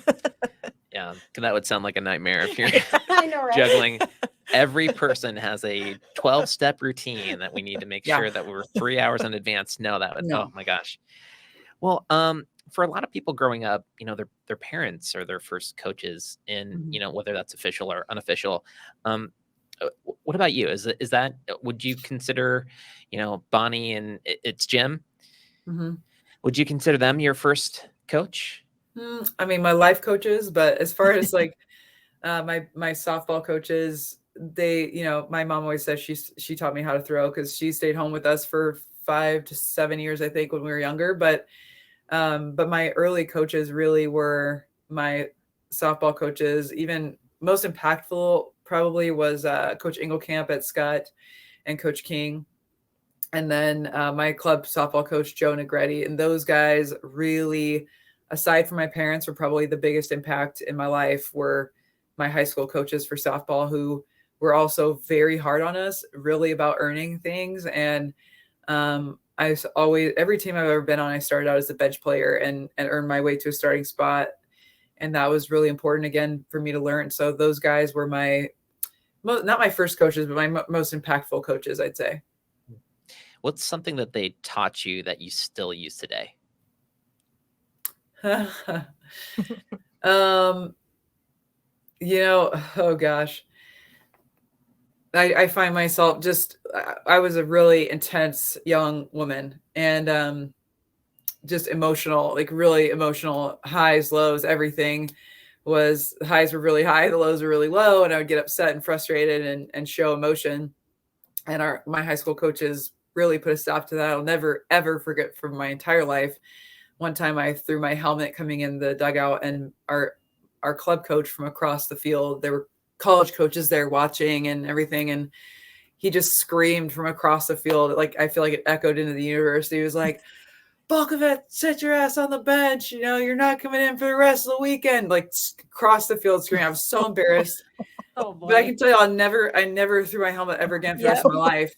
Yeah, that would sound like a nightmare if you're I know, right? juggling. Every person has a 12-step routine that we need to make sure that we're 3 hours in advance. No, oh my gosh. Well, for a lot of people growing up, their parents are their first coaches in, whether that's official or unofficial. What about you? Is that, would you consider, Bonnie and it's Jim? Would you consider them your first coach? I mean, my life coaches, but as far as like my softball coaches, they, my mom always says she taught me how to throw because she stayed home with us for 5 to 7 years, I think, when we were younger. But my early coaches really were my softball coaches. Even most impactful probably was Coach Engelkamp at Scott and Coach King. And then my club softball coach, Joe Negretti. And those guys really, aside from my parents, were probably the biggest impact in my life were my high school coaches for softball, who were also very hard on us, really about earning things. And every team I've ever been on, I started out as a bench player and earned my way to a starting spot. And that was really important, again, for me to learn. So those guys were my not my first coaches, but my most impactful coaches, I'd say. What's something that they taught you that you still use today? Oh gosh. I find myself I was a really intense young woman, and just emotional, like really emotional, highs, lows, everything. The highs were really high, the lows were really low, and I would get upset and frustrated and show emotion. And my high school coaches really put a stop to that. I'll never ever forget from my entire life. One time I threw my helmet coming in the dugout, and our club coach from across the field, there were college coaches there watching and everything, and he just screamed from across the field, like I feel like it echoed into the universe. He was like, Balkovec, sit your ass on the bench. You're not coming in for the rest of the weekend. Like across the field screaming. I was so embarrassed. Oh boy. But I can tell you, I never threw my helmet ever again for the rest of my life.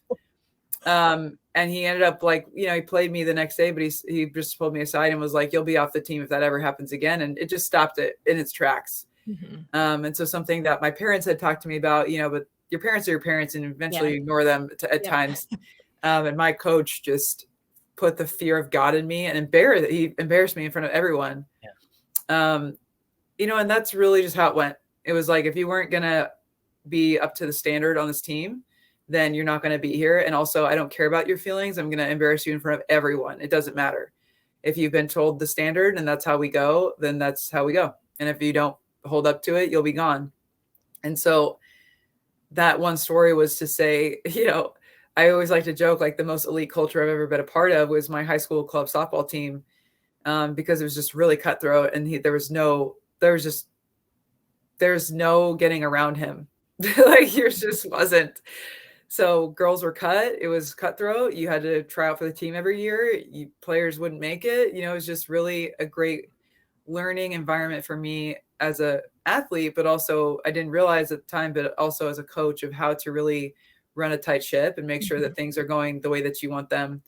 And he ended up he played me the next day, but he just pulled me aside and was like, you'll be off the team if that ever happens again. And it just stopped it in its tracks. Mm-hmm. And so something that my parents had talked to me about, but your parents are your parents, and eventually ignore them at times. And my coach just put the fear of God in me, and he embarrassed me in front of everyone. And that's really just how it went. It was like, if you weren't going to be up to the standard on this team, then you're not going to be here. And also, I don't care about your feelings. I'm going to embarrass you in front of everyone. It doesn't matter. If you've been told the standard and that's how we go, then that's how we go. And if you don't hold up to it, you'll be gone. And so that one story was to say, I always like to joke, like the most elite culture I've ever been a part of was my high school club softball team, because it was just really cutthroat, and there's no getting around him. Like yours just wasn't. So girls were cut. It was cutthroat. You had to try out for the team every year. Players wouldn't make it. It was just really a great learning environment for me as a athlete, but also I didn't realize at the time, but also as a coach, of how to really run a tight ship and make sure that things are going the way that you want them.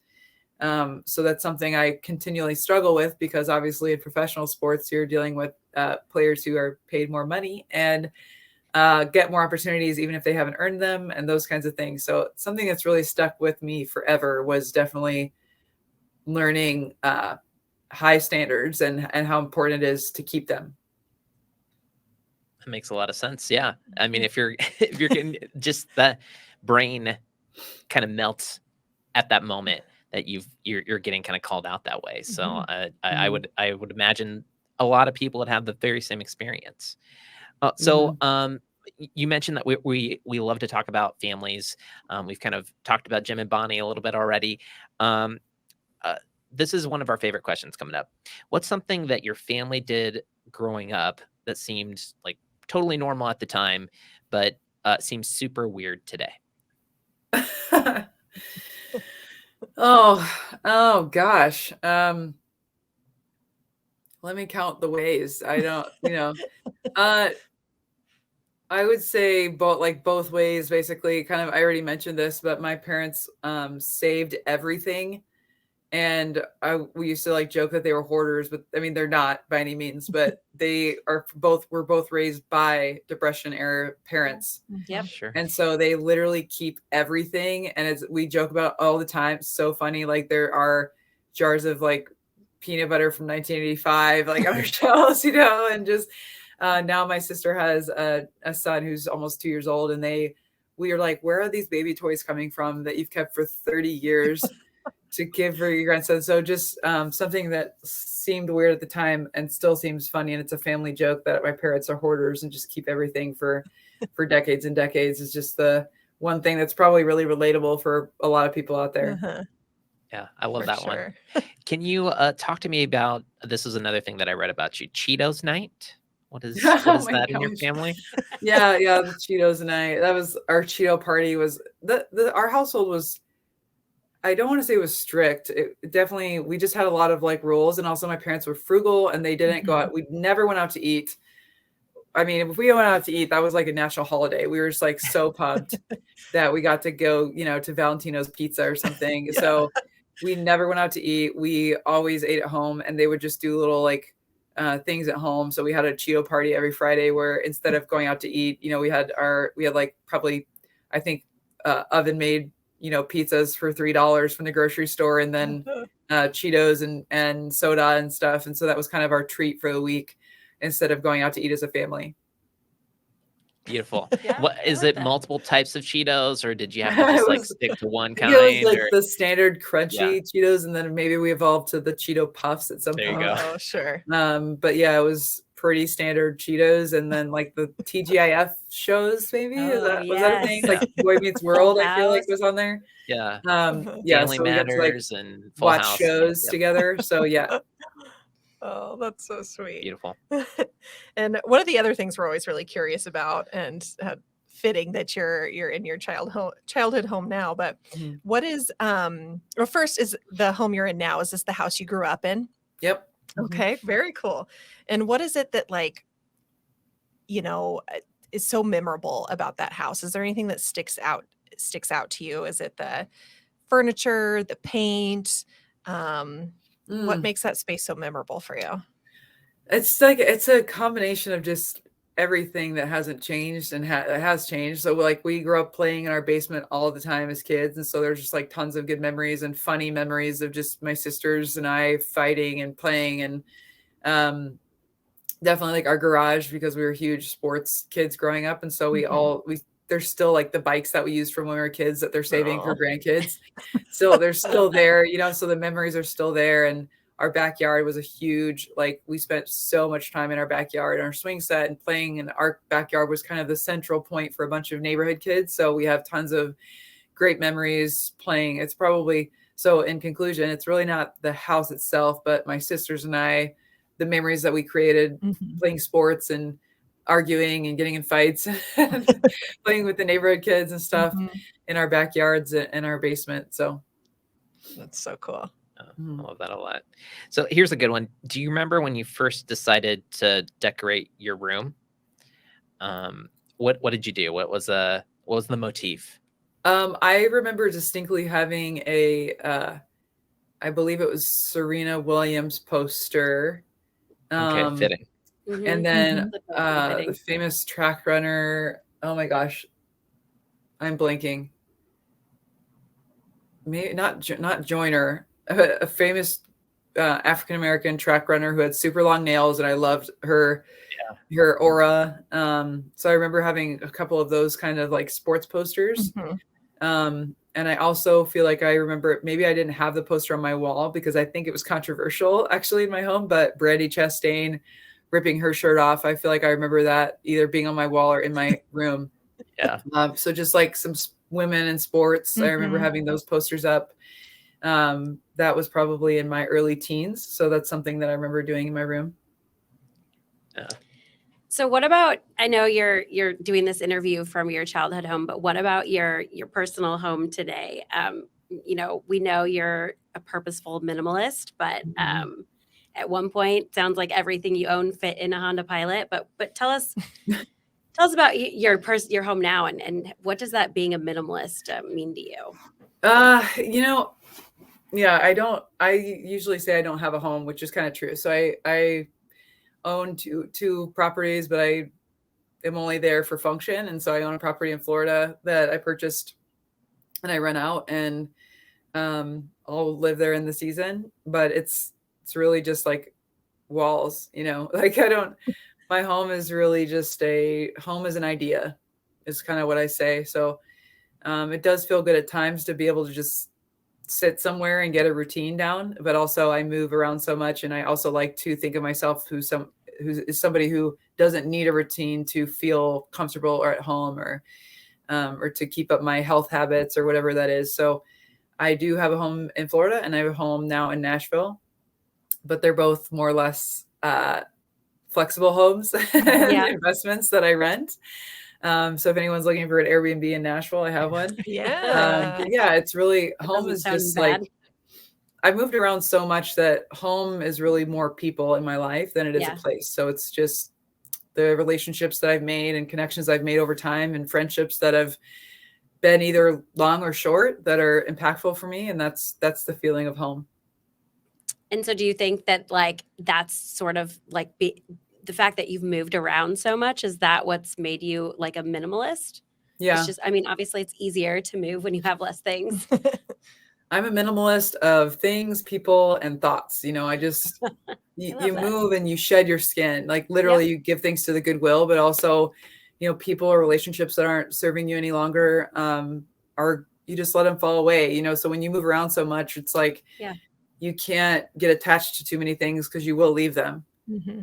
So that's something I continually struggle with, because obviously in professional sports, you're dealing with players who are paid more money and get more opportunities, even if they haven't earned them, and those kinds of things. So something that's really stuck with me forever was definitely learning high standards and how important it is to keep them. That makes a lot of sense. Yeah. I mean, if you're getting just that brain kind of melts at that moment that you're getting kind of called out that way. So I would imagine a lot of people would have the very same experience. You mentioned that we love to talk about families. We've kind of talked about Jim and Bonnie a little bit already. This is one of our favorite questions coming up. What's something that your family did growing up that seemed like totally normal at the time, but seems super weird today? Oh gosh. Let me count the ways. I don't, I would say both ways, basically. Kind of, I already mentioned this, but my parents saved everything. And we used to joke that they were hoarders, but I mean, they're not by any means, but were both raised by Depression era parents. Yep. Sure. And so they literally keep everything. And we joke about all the time. It's so funny. Like there are jars of peanut butter from 1985, on our shelves, and just now my sister has a son who's almost 2 years old, and we are like, where are these baby toys coming from that you've kept for 30 years? To give for your grandson. So just something that seemed weird at the time and still seems funny. And it's a family joke that my parents are hoarders and just keep everything for decades and decades, is just the one thing that's probably really relatable for a lot of people out there. Yeah, I love that one. Can you talk to me about, this is another thing that I read about you, Cheetos night? What is that in your family? Yeah, the Cheetos night. That was our Cheeto party. Was our household was, I don't want to say it was strict. It definitely, we just had a lot of rules, and also my parents were frugal and they didn't go out. We never went out to eat. I mean, if we went out to eat, that was like a national holiday. We were just so pumped that we got to go, to Valentino's Pizza or something. Yeah. So we never went out to eat. We always ate at home, and they would just do little things at home. So we had a Cheeto party every Friday where instead of going out to eat, we had like probably, I think, oven made, pizzas for $3 from the grocery store, and then Cheetos and soda and stuff. And so that was kind of our treat for the week instead of going out to eat as a family. Beautiful. Yeah, What I is like it? that. Multiple types of Cheetos, or did you have to just like stick to one It kind? was like or- the standard crunchy Yeah. Cheetos, and then maybe we evolved to the Cheeto Puffs at some There you point. go. Oh, sure. But yeah, it was pretty standard Cheetos, and then like the TGIF shows, maybe was that a thing? yes. Like Boy Meets World, Full I feel like House. was on there. Yeah. Yeah, Family so we got to like Matters and Full watch House. shows Yep. together. So yeah. Oh, that's so sweet. Beautiful. And one of the other things we're always really curious about, and fitting that you're in your childhood home now, but Mhm. what is well, first, is the home you're in now, is this the house you grew up in? Yep. Okay, very cool. And what is it that, like, is so memorable about that house? Is there anything that sticks out to you? Is it the furniture, the paint? What makes that space so memorable for you? It's like it's a combination of just everything that hasn't changed and has changed. So like we grew up playing in our basement all the time as kids, and so there's just like tons of good memories and funny memories of just my sisters and I fighting and playing, and definitely like our garage, because we were huge sports kids growing up, and so there's still like the bikes that we used from when we were kids that they're saving for grandkids. So they're still there, so the memories are still there. And our backyard was a huge, like we spent so much time in our backyard, our swing set and playing, and our backyard was kind of the central point for a bunch of neighborhood kids. So we have tons of great memories playing. It's probably, so in conclusion, it's really not the house itself, but my sisters and I, the memories that we created playing sports and arguing and getting in fights and playing with the neighborhood kids and stuff in our backyards and our basement. So that's so cool. I love that a lot. So here's a good one. Do you remember when you first decided to decorate your room? What did you do? What was the motif? I remember distinctly having I believe it was Serena Williams poster. Okay, fitting. And then the famous track runner. Oh my gosh, I'm blanking. Maybe not Joyner, a famous African American track runner who had super long nails, and I loved her aura. So I remember having a couple of those kind of like sports posters. And I also feel like I remember, maybe I didn't have the poster on my wall because I think it was controversial actually in my home, but Brandi Chastain ripping her shirt off. I feel like I remember that either being on my wall or in my room. Yeah. So just like some women in sports, I remember having those posters up. That was probably in my early teens. So that's something that I remember doing in my room. Yeah. So what about, I know you're doing this interview from your childhood home, but what about your personal home today? We know you're a purposeful minimalist, but at one point sounds like everything you own fit in a Honda Pilot, but tell us about your home now, and what does that being a minimalist mean to you? I usually say I don't have a home, which is kind of true. So I own two properties, but I am only there for function. And so I own a property in Florida that I purchased and I rent out, and I'll live there in the season, but it's really just like walls, like my home is really just a home as an idea is kind of what I say. So it does feel good at times to be able to just sit somewhere and get a routine down, but also I move around so much, and I also like to think of myself who is somebody who doesn't need a routine to feel comfortable or at home or to keep up my health habits or whatever that is. So I do have a home in Florida and I have a home now in Nashville, but they're both more or less flexible homes and investments that I rent. So if anyone's looking for an Airbnb in Nashville, I have one. It's really, home is just bad. Like, I've moved around so much that home is really more people in my life than it is a place. So it's just the relationships that I've made and connections I've made over time and friendships that have been either long or short that are impactful for me. And that's the feeling of home. And so do you think that like that's sort of like the fact that you've moved around so much, is that what's made you like a minimalist? Yeah. It's just, I mean, obviously it's easier to move when you have less things. I'm a minimalist of things, people, and thoughts. You know, I just, you that. move and you shed your skin. Like literally you give things to the goodwill, but also, you know, people or relationships that aren't serving you any longer, are, you just let them fall away, you know? So when you move around so much, it's like, you can't get attached to too many things because you will leave them.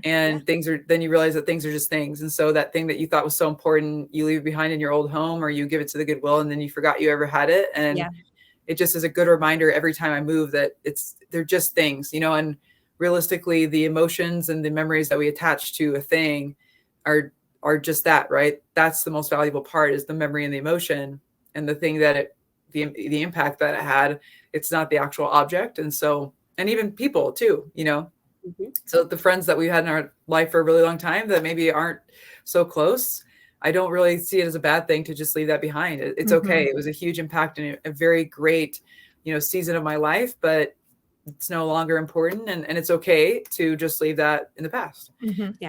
And things are, then you realize that things are just things. And so that thing that you thought was so important, you leave behind in your old home, or you give it to the goodwill, and then you forgot you ever had it. And it just is a good reminder every time I move that they're just things, you know. And realistically, the emotions and the memories that we attach to a thing are just that, right? That's the most valuable part, is the memory and the emotion, and the thing that the impact that it had. It's not the actual object. And so, and even people too, you know. So the friends that we had in our life for a really long time that maybe aren't so close, I don't really see it as a bad thing to just leave that behind. It's okay. It was a huge impact and a very great, you know, season of my life, but it's no longer important, and it's okay to just leave that in the past.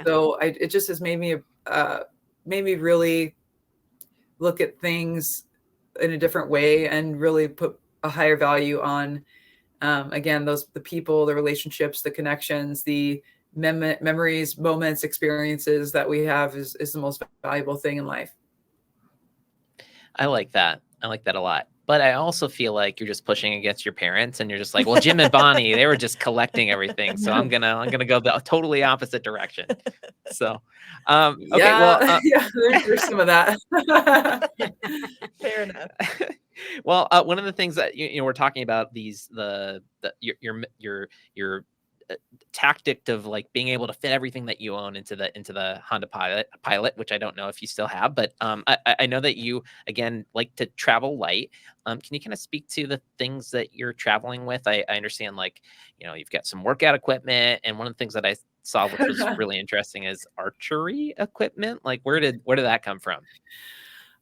So it just has made me really look at things in a different way, and really put a higher value on, again, the people, the relationships, the connections, the memories, moments, experiences that we have is the most valuable thing in life. I like that. I like that a lot. But I also feel like you're just pushing against your parents, and you're just like, well, Jim and Bonnie, they were just collecting everything. So I'm gonna go the totally opposite direction. So, okay, well, there's some of that. Fair enough. Well, one of the things that you know we're talking about your tactic of like being able to fit everything that you own into the Honda Pilot, which I don't know if you still have, but I know that you again like to travel light. Can you kind of speak to the things that you're traveling with? I understand, like, you know, you've got some workout equipment, and one of the things that I saw, which was really interesting, is archery equipment. Like, where did that come from?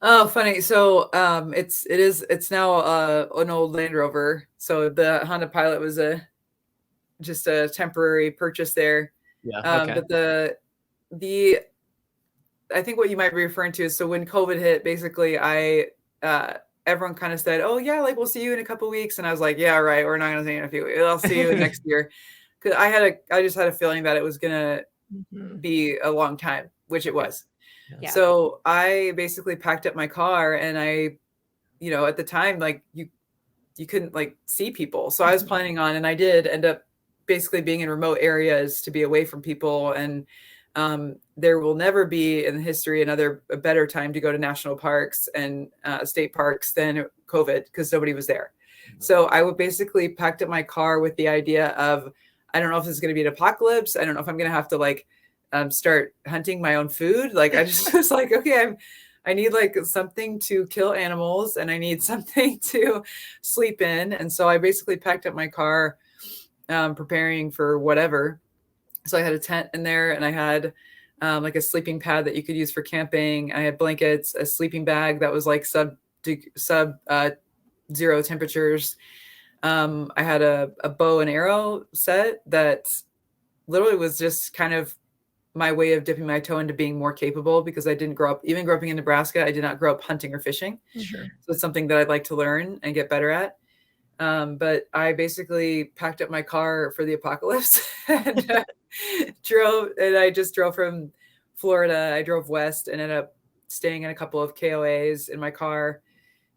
Oh, funny. So it's now an old Land Rover. So the Honda Pilot was just a temporary purchase there. But the I think what you might be referring to is, so when COVID hit, basically everyone kind of said, oh yeah, like we'll see you in a couple of weeks. And I was like, yeah, right. We're not going to see you in a few weeks. I'll see you next year. Cause I just had a feeling that it was going to be a long time, which it was. So I basically packed up my car, and I, you know, at the time, like you couldn't like see people. So I was planning on, and I did end up basically being in remote areas to be away from people. And there will never be in history a better time to go to national parks and state parks than COVID, because nobody was there. So I would basically packed up my car with the idea of, I don't know if this is going to be an apocalypse. I don't know if I'm going to have to like start hunting my own food. Like I just was like, okay, I need like something to kill animals, and I need something to sleep in. And so I basically packed up my car, preparing for whatever. So I had a tent in there, and I had like a sleeping pad that you could use for camping. I had blankets, a sleeping bag that was like sub zero temperatures. I had a bow and arrow set that literally was just kind of my way of dipping my toe into being more capable, because I didn't grow up in Nebraska. I did not grow up hunting or fishing. So it's something that I'd like to learn and get better at. But I basically packed up my car for the apocalypse and I just drove from Florida. I drove west and ended up staying in a couple of KOAs in my car,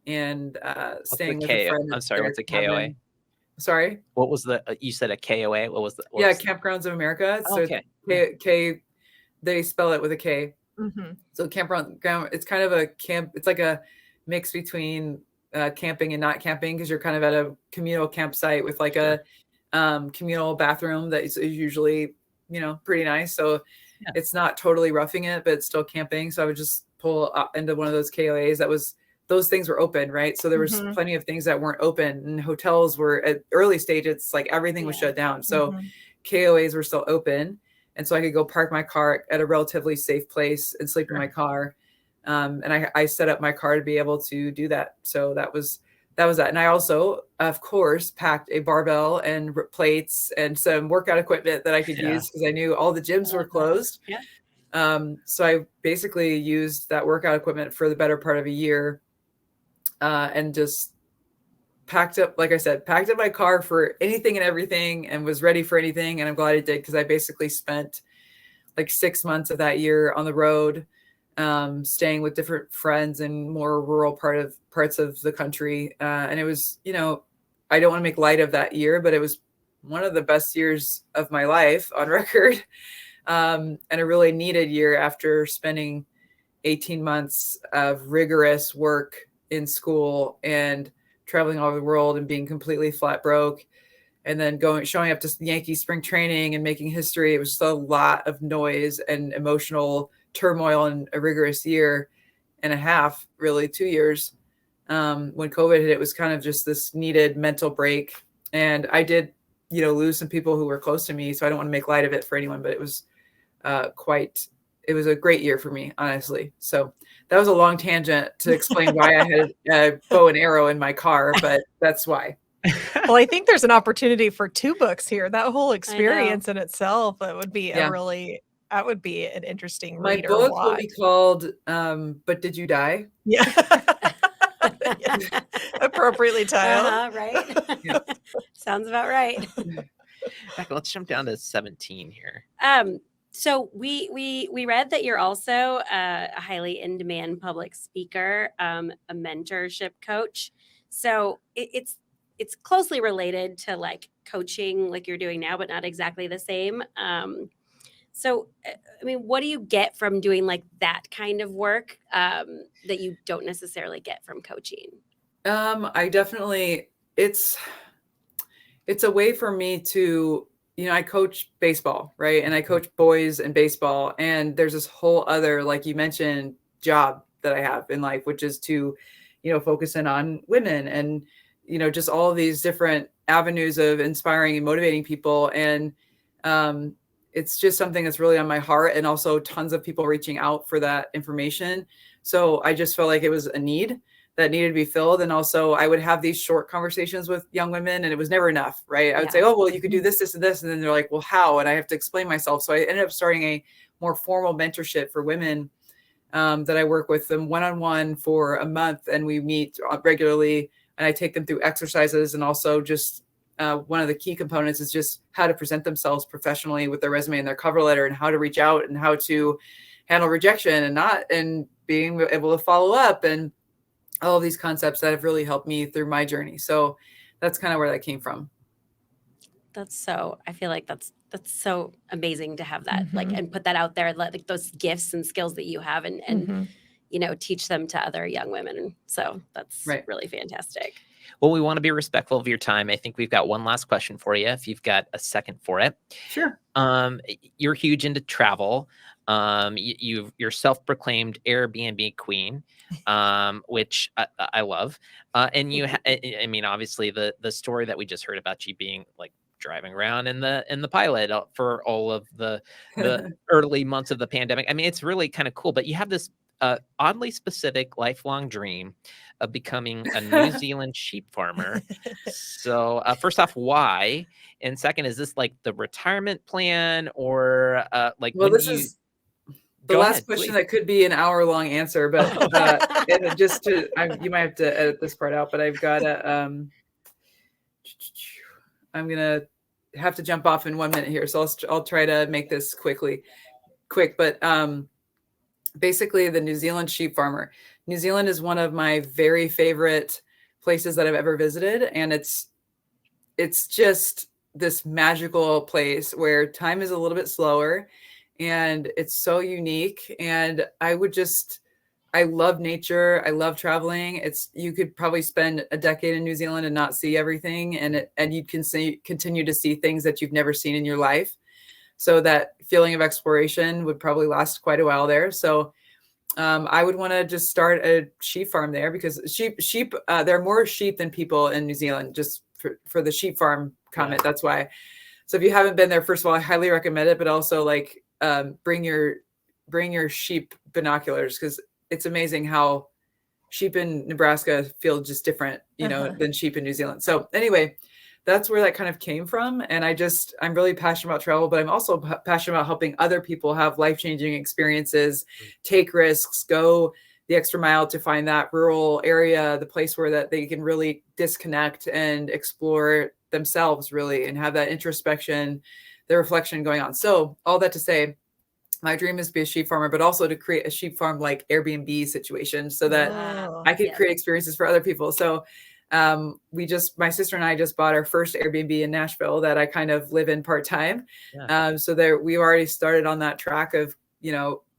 and staying with a friend. I'm sorry, what's a KOA? Sorry? What was you said a KOA? What was the? Campgrounds of America. So okay. They spell it with a K. So campground, it's kind of a camp. It's like a mix between camping and not camping, because you're kind of at a communal campsite with like a communal bathroom that is usually, you know, pretty nice. So it's not totally roughing it, but it's still camping. So I would just pull up into one of those KOAs. Those things were open, right? So there was plenty of things that weren't open, and hotels were at early stages, like everything was shut down. So KOAs were still open. And so I could go park my car at a relatively safe place and sleep in my car. And I set up my car to be able to do that. So that was that was that. And I also, of course, packed a barbell and plates and some workout equipment that I could use because I knew all the gyms were closed. So I basically used that workout equipment for the better part of a year, and just packed up, like I said, packed up my car for anything and everything and was ready for anything. And I'm glad I did, because I basically spent like 6 months of that year on the road, staying with different friends in more rural parts of the country. And it was, I don't want to make light of that year, but it was one of the best years of my life on record. And a really needed year after spending 18 months of rigorous work in school and traveling all over the world and being completely flat broke, and then showing up to Yankee spring training and making history. It was just a lot of noise and emotional turmoil in a rigorous year and a half, really 2 years. When COVID hit, it was kind of just this needed mental break. And I did, lose some people who were close to me. So I don't want to make light of it for anyone, but it was it was a great year for me, honestly. So that was a long tangent to explain why I had a bow and arrow in my car, but that's why. Well, I think there's an opportunity for 2 books here. That whole experience in itself, it would be that would be an interesting My read or book watch. will be called But Did You Die? Yeah. Appropriately titled. Right. Yep. Sounds about right. Becca, let's jump down to 17 here. So we read that you're also a highly in-demand public speaker, a mentorship coach. So it's closely related to like coaching, like you're doing now, but not exactly the same. So, I mean, what do you get from doing like that kind of work that you don't necessarily get from coaching? I definitely, it's a way for me to, I coach baseball, right? And I coach boys in baseball. And there's this whole other, like you mentioned, job that I have in life, which is to, focus in on women and, just all of these different avenues of inspiring and motivating people. And it's just something that's really on my heart, and also tons of people reaching out for that information. So I just felt like it was a need that needed to be filled. And also I would have these short conversations with young women, and it was never enough, right? I would say, oh, well, you could do this, this, and this. And then they're like, well, how? And I have to explain myself. So I ended up starting a more formal mentorship for women that I work with them one-on-one for a month. And we meet regularly, and I take them through exercises. And also just one of the key components is just how to present themselves professionally with their resume and their cover letter, and how to reach out, and how to handle rejection and being able to follow up, and all of these concepts that have really helped me through my journey. So that's kind of where that came from. I feel like that's so amazing to have that, like, and put that out there, like those gifts and skills that you have, and teach them to other young women. So that's really fantastic. Well, we want to be respectful of your time. I think we've got one last question for you, if you've got a second for it. Sure. You're huge into travel. You're self-proclaimed Airbnb queen, which I love. And I mean, obviously the story that we just heard about you being like driving around in the pilot for all of the early months of the pandemic. I mean, it's really kind of cool, but you have this oddly specific lifelong dream of becoming a New Zealand sheep farmer. So first off, why? And second, is this like the retirement plan, or like, well, this is the last question that could be an hour-long answer, but you might have to edit this part out, but I've got I'm going to have to jump off in 1 minute here. So I'll try to make this quick, but basically the New Zealand sheep farmer. New Zealand is one of my very favorite places that I've ever visited. And it's just this magical place where time is a little bit slower, and it's so unique. And I love nature. I love traveling. You could probably spend a decade in New Zealand and not see everything. And you can continue to see things that you've never seen in your life. So that feeling of exploration would probably last quite a while there. So I would want to just start a sheep farm there, because sheep, there are more sheep than people in New Zealand, just for the sheep farm comment. That's why. So if you haven't been there, first of all, I highly recommend it, but also like bring your sheep binoculars, because it's amazing how sheep in Nebraska feel just different, than sheep in New Zealand. So anyway, that's where that kind of came from. And I'm really passionate about travel, but I'm also passionate about helping other people have life-changing experiences, take risks, go the extra mile to find that rural area, the place where that they can really disconnect and explore themselves really, and have that introspection, the reflection going on. So all that to say, my dream is to be a sheep farmer, but also to create a sheep farm like Airbnb situation so that I could create experiences for other people. So my sister and I just bought our first Airbnb in Nashville that I kind of live in part-time. So there, we've already started on that track of,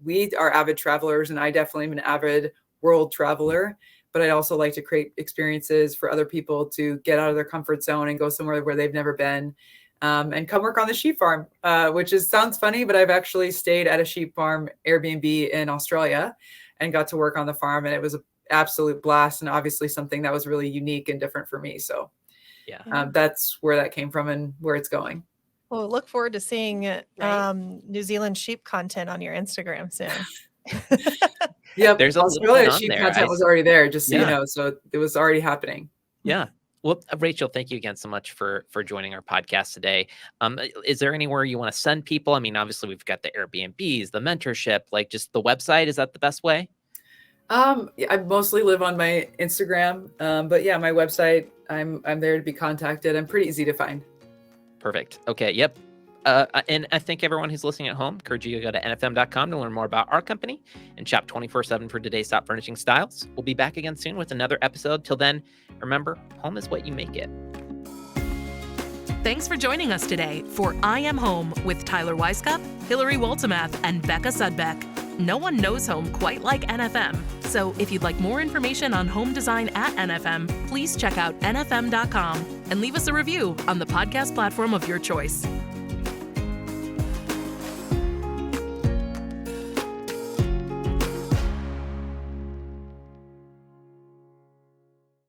we are avid travelers, and I definitely am an avid world traveler, but I also like to create experiences for other people to get out of their comfort zone and go somewhere where they've never been, and come work on the sheep farm, which sounds funny, but I've actually stayed at a sheep farm Airbnb in Australia and got to work on the farm, and it was an absolute blast, and obviously something that was really unique and different for me. So that's where that came from and where it's going. Well, look forward to seeing New Zealand sheep content on your Instagram soon. Yep, there's Australia sheep content was already there, just so you know, so it was already happening. Yeah. Well, Rachel, thank you again so much for joining our podcast today. Is there anywhere you want to send people? I mean, obviously we've got the Airbnbs, the mentorship, like just the website. Is that the best way? I mostly live on my Instagram, but yeah, my website, I'm there to be contacted. I'm pretty easy to find. Perfect. Okay. Yep. And I think everyone who's listening at home, encourage you to go to nfm.com to learn more about our company and shop 24/7 for today's top furnishing styles. We'll be back again soon with another episode. Till then, remember, home is what you make it. Thanks for joining us today for I Am Home with Tyler Weisskopf, Hilary Woltemath, and Becca Sudbeck. No one knows home quite like NFM. So if you'd like more information on home design at NFM, please check out nfm.com and leave us a review on the podcast platform of your choice.